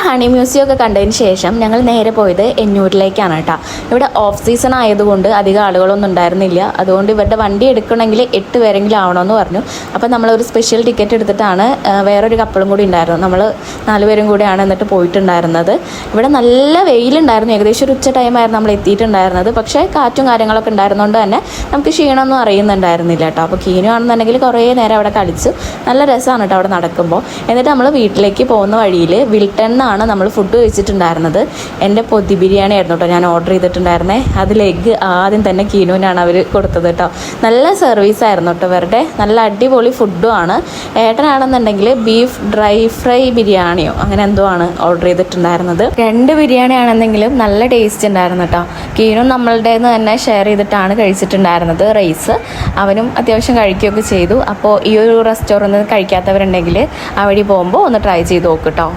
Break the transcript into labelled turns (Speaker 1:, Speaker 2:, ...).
Speaker 1: Honey museum ഒക്കെ കണ്ടതിന് ശേഷം ഞങ്ങൾ നേരെ പോയത് എന്നൂരിലേക്കാണ് കേട്ടോ. ഇവിടെ ഓഫ് സീസൺ ആയതുകൊണ്ട് അധികം ആളുകളൊന്നും ഉണ്ടായിരുന്നില്ല. അതുകൊണ്ട് ഇവരുടെ വണ്ടി എടുക്കണമെങ്കിൽ 8 പേരെങ്കിലും ആവണമെന്ന് പറഞ്ഞു. അപ്പോൾ നമ്മളൊരു സ്പെഷ്യൽ ടിക്കറ്റ് എടുത്തിട്ടാണ്, വേറൊരു കപ്പിളും കൂടി ഉണ്ടായിരുന്നു, നമ്മൾ 4 പേരും കൂടിയാണ് എന്നിട്ട് പോയിട്ടുണ്ടായിരുന്നത്. ഇവിടെ നല്ല വെയിലുണ്ടായിരുന്നു. ഏകദേശം ഒരു ഉച്ച ടൈമായിരുന്നു നമ്മൾ എത്തിയിട്ടുണ്ടായിരുന്നത്. പക്ഷേ കാറ്റും കാര്യങ്ങളൊക്കെ ഉണ്ടായിരുന്നതുകൊണ്ട് തന്നെ നമുക്ക് ക്ഷീണമൊന്നും അറിയുന്നുണ്ടായിരുന്നില്ല കേട്ടോ. അപ്പോൾ കീനു ആണെന്നുണ്ടെങ്കിൽ കുറേ നേരം അവിടെ കളിച്ചു. നല്ല രസമാണ് കേട്ടോ അവിടെ നടക്കുമ്പോൾ. എന്നിട്ട് നമ്മൾ വീട്ടിലേക്ക് പോകുന്ന വഴിയിൽ വിൽട്ടൺ എന്നാണ് നമ്മൾ ഫുഡ് കഴിച്ചിട്ടുണ്ടായിരുന്നത്. എൻ്റെ പൊതി ബിരിയാണി ആയിരുന്നു കേട്ടോ ഞാൻ ഓർഡർ ചെയ്തിട്ടുണ്ടായിരുന്നത്. അതിൽ എഗ്ഗ് ആദ്യം തന്നെ കീനുവിനാണ് അവർ കൊടുത്തത് കേട്ടോ. നല്ല സർവീസായിരുന്നു കേട്ടോ ഇവരുടെ. നല്ല അടിപൊളി ഫുഡും ആണ്. ഏട്ടനാണെന്നുണ്ടെങ്കിൽ ബീഫ് ഡ്രൈ ഫ്രൈ ബിരിയാണിയോ അങ്ങനെ എന്തോ ആണ് ഓർഡർ ചെയ്തിട്ടുണ്ടായിരുന്നത്. 2 ബിരിയാണി ആണെന്നെങ്കിലും നല്ല ടേസ്റ്റ് ഉണ്ടായിരുന്നു കേട്ടോ. കീനു നമ്മളുടേന്ന് തന്നെ ഷെയർ ചെയ്തിട്ടാണ് കഴിച്ചിട്ടുണ്ടായിരുന്നത് റൈസ്. അവനും അത്യാവശ്യം കഴിക്കുകയൊക്കെ ചെയ്തു. അപ്പോൾ ഈ ഒരു റെസ്റ്റോറൻറ്റ് കഴിക്കാത്തവരുണ്ടെങ്കിൽ അവിടെ പോകുമ്പോൾ ഒന്ന് ട്രൈ ചെയ്ത് നോക്ക് കേട്ടോ.